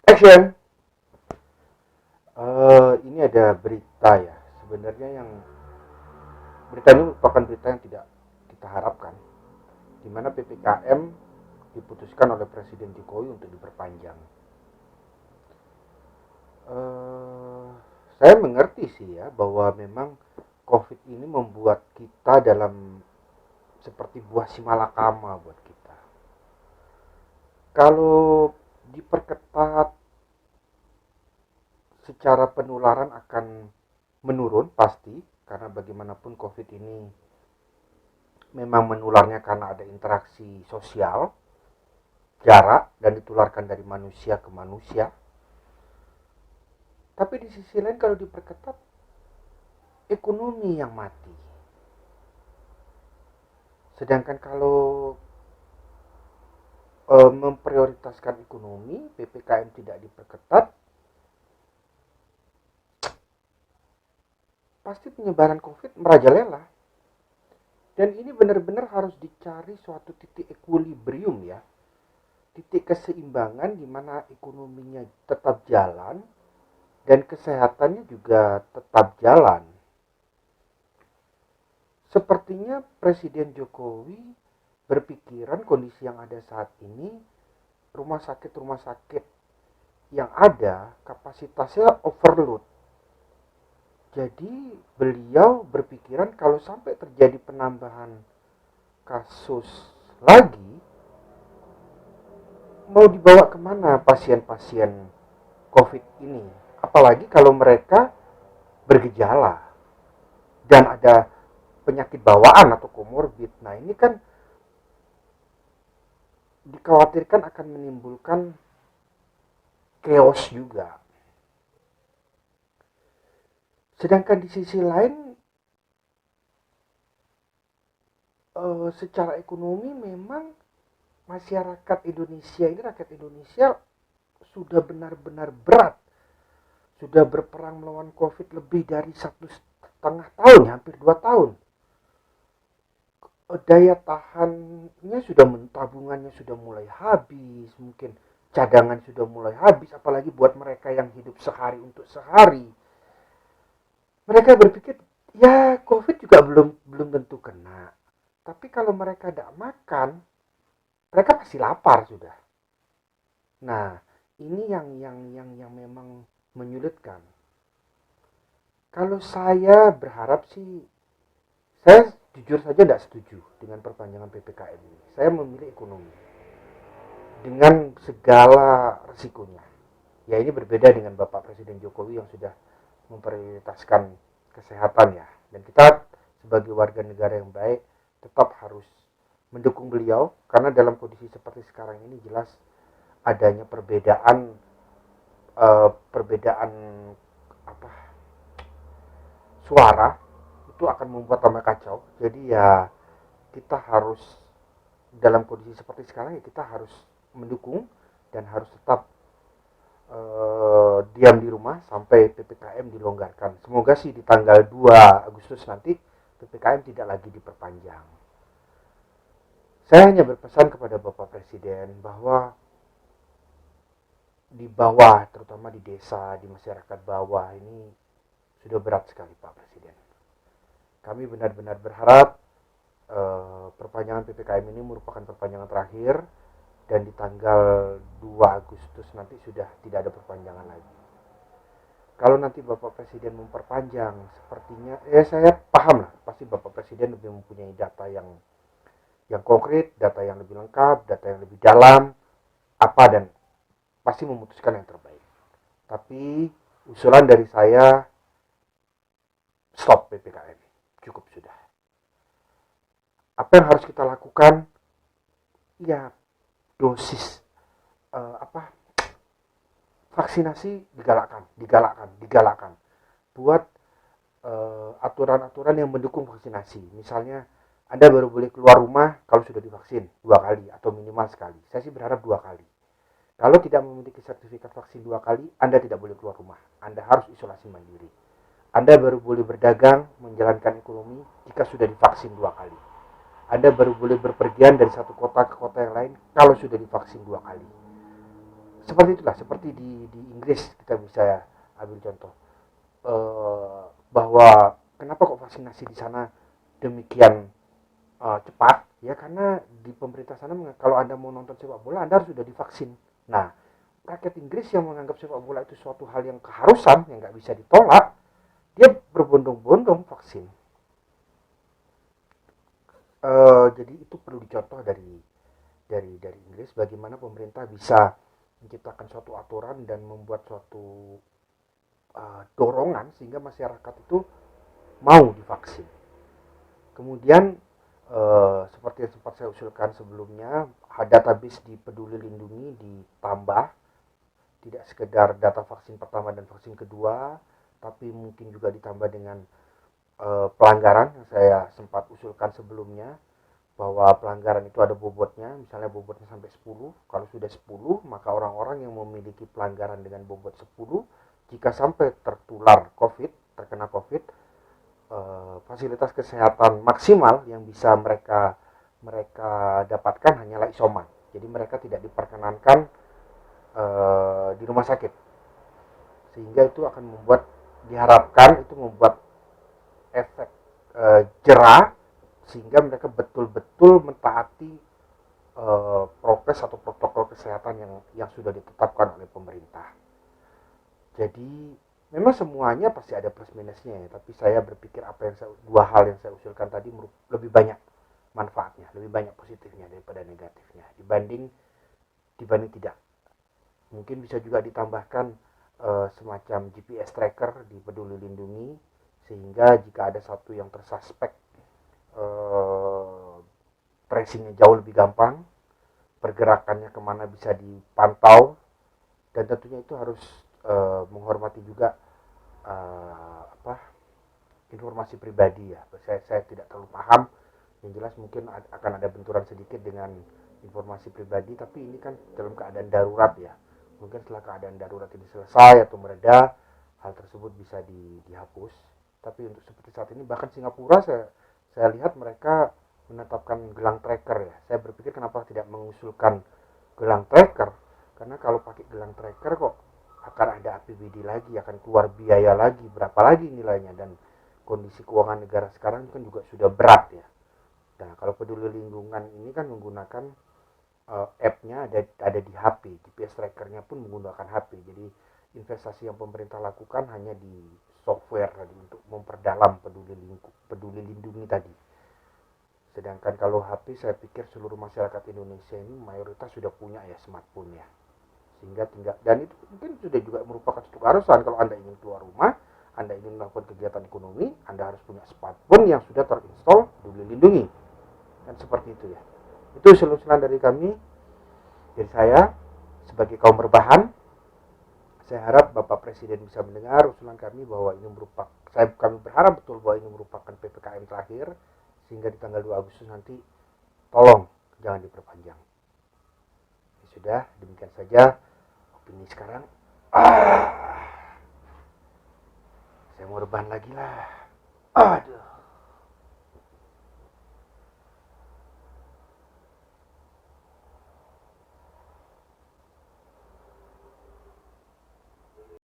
Action. Ini ada berita ya. Sebenarnya yang berita ini merupakan berita yang tidak kita harapkan, di mana PPKM diputuskan oleh Presiden Jokowi untuk diperpanjang. Eh, saya mengerti sih ya bahwa memang COVID ini membuat kita dalam seperti buah simalakama buat kita. Kalau diperketat secara penularan akan menurun pasti, karena bagaimanapun COVID ini memang menularnya karena ada interaksi sosial, jarak, dan ditularkan dari manusia ke manusia. Tapi di sisi lain kalau diperketat, ekonomi yang mati. Sedangkan kalau memprioritaskan ekonomi, PPKM tidak diperketat, pasti penyebaran COVID merajalela. Dan ini benar-benar harus dicari suatu titik equilibrium ya. Titik keseimbangan di mana ekonominya tetap jalan dan kesehatannya juga tetap jalan. Sepertinya Presiden Jokowi berpikiran kondisi yang ada saat ini, rumah sakit yang ada kapasitasnya overload. Jadi beliau berpikiran kalau sampai terjadi penambahan kasus lagi, mau dibawa kemana pasien-pasien COVID ini? Apalagi kalau mereka bergejala dan ada penyakit bawaan atau komorbid. Nah ini kan dikhawatirkan akan menimbulkan chaos juga. Sedangkan di sisi lain, secara ekonomi memang masyarakat Indonesia ini, rakyat Indonesia sudah benar-benar berat, sudah berperang melawan COVID lebih dari 1,5 tahun, hampir 2 tahun. Daya tahannya sudah, tabungannya sudah mulai habis, mungkin cadangan sudah mulai habis, apalagi buat mereka yang hidup sehari untuk sehari. Mereka berpikir, ya COVID juga belum belum tentu kena. Tapi kalau mereka tidak makan, mereka pasti lapar sudah. Nah, ini yang memang menyulitkan. Kalau saya berharap sih, saya jujur saja tidak setuju dengan perpanjangan PPKM ini. Saya memilih ekonomi dengan segala resikonya. Ya ini berbeda dengan Bapak Presiden Jokowi yang sudah memprioritaskan kesehatan ya. Dan kita sebagai warga negara yang baik tetap harus mendukung beliau, karena dalam kondisi seperti sekarang ini jelas adanya perbedaan apa suara itu akan membuat tambah kacau. Jadi ya kita harus, dalam kondisi seperti sekarang ya kita harus mendukung dan harus tetap diam di rumah sampai PPKM dilonggarkan. Semoga sih di tanggal 2 Agustus nanti PPKM tidak lagi diperpanjang. Saya hanya berpesan kepada Bapak Presiden bahwa di bawah, terutama di desa, di masyarakat bawah ini sudah berat sekali Pak Presiden. Kami benar-benar berharap perpanjangan PPKM ini merupakan perpanjangan terakhir dan di tanggal 2 Agustus nanti sudah tidak ada perpanjangan lagi. Kalau nanti Bapak Presiden memperpanjang, sepertinya saya paham lah, pasti Bapak Presiden lebih mempunyai data yang konkret, data yang lebih lengkap, data yang lebih dalam, apa, dan pasti memutuskan yang terbaik. Tapi usulan dari saya, stop PPKM, cukup sudah. Apa yang harus kita lakukan? Ya dosis vaksinasi digalakkan. Buat aturan-aturan yang mendukung vaksinasi. Misalnya Anda baru boleh keluar rumah kalau sudah divaksin 2 kali atau minimal sekali. Saya sih berharap 2 kali. Kalau tidak memiliki sertifikat vaksin 2 kali, Anda tidak boleh keluar rumah. Anda harus isolasi mandiri. Anda baru boleh berdagang, menjalankan ekonomi jika sudah divaksin 2 kali. Anda baru boleh berpergian dari satu kota ke kota yang lain kalau sudah divaksin 2 kali. Seperti itulah, seperti di Inggris kita bisa ambil contoh. Bahwa kenapa kok vaksinasi di sana demikian cepat, ya karena di pemerintah sana kalau Anda mau nonton sepak bola Anda harus sudah divaksin. Nah, rakyat Inggris yang menganggap sepak bola itu suatu hal yang keharusan yang nggak bisa ditolak, dia berbondong-bondong vaksin. Jadi itu perlu dicontoh dari Inggris, bagaimana pemerintah bisa menciptakan suatu aturan dan membuat suatu dorongan sehingga masyarakat itu mau divaksin. Kemudian seperti yang sempat saya usulkan sebelumnya, database di Peduli Lindungi ditambah, tidak sekedar data vaksin pertama dan vaksin kedua, tapi mungkin juga ditambah dengan pelanggaran yang saya sempat usulkan sebelumnya, bahwa pelanggaran itu ada bobotnya, misalnya bobotnya sampai 10. Kalau sudah 10, maka orang-orang yang memiliki pelanggaran dengan bobot 10, jika sampai terkena COVID, fasilitas kesehatan maksimal yang bisa mereka dapatkan hanyalah isoman. Jadi mereka tidak diperkenankan di rumah sakit. Sehingga itu akan diharapkan itu membuat efek jerah, sehingga mereka betul-betul mentaati prokes atau protokol kesehatan yang sudah ditetapkan oleh pemerintah. Jadi memang semuanya pasti ada plus minusnya ya, tapi saya berpikir dua hal yang saya usulkan tadi lebih banyak manfaatnya, lebih banyak positifnya daripada negatifnya dibanding tidak. Mungkin bisa juga ditambahkan semacam GPS tracker di Peduli Lindungi, sehingga jika ada satu yang tersuspek, tracingnya jauh lebih gampang, pergerakannya kemana bisa dipantau, dan tentunya itu harus menghormati juga informasi pribadi ya. Saya tidak terlalu paham, yang jelas mungkin akan ada benturan sedikit dengan informasi pribadi, tapi ini kan dalam keadaan darurat ya. Mungkin setelah keadaan darurat ini selesai atau mereda, hal tersebut bisa dihapus. Tapi untuk seperti saat ini, bahkan Singapura saya lihat mereka menetapkan gelang tracker ya. Saya berpikir kenapa tidak mengusulkan gelang tracker, karena kalau pakai gelang tracker kok akan ada APBD lagi, akan keluar biaya lagi, berapa lagi nilainya, dan kondisi keuangan negara sekarang kan juga sudah berat ya. Nah, kalau Peduli Lindungan ini kan menggunakan app-nya ada di HP, GPS trackernya pun menggunakan HP. Jadi investasi yang pemerintah lakukan hanya di software tadi untuk memperdalam Peduli Lindungi tadi. Sedangkan kalau HP, saya pikir seluruh masyarakat Indonesia ini mayoritas sudah punya ya smartphone ya. Sehingga dan itu mungkin sudah juga merupakan satu keharusan. Kalau Anda ingin keluar rumah, Anda ingin melakukan kegiatan ekonomi, Anda harus punya smartphone yang sudah terinstall Peduli Lindungi. Dan seperti itu ya. Itu usulan dari saya sebagai kaum berbahan. Saya harap Bapak Presiden bisa mendengar usulan kami bahwa kami berharap betul bahwa ini merupakan PPKM terakhir, sehingga di tanggal 2 Agustus nanti tolong jangan diperpanjang. Ya sudah, demikian saja opini sekarang. Saya mau rebahan lagi lah.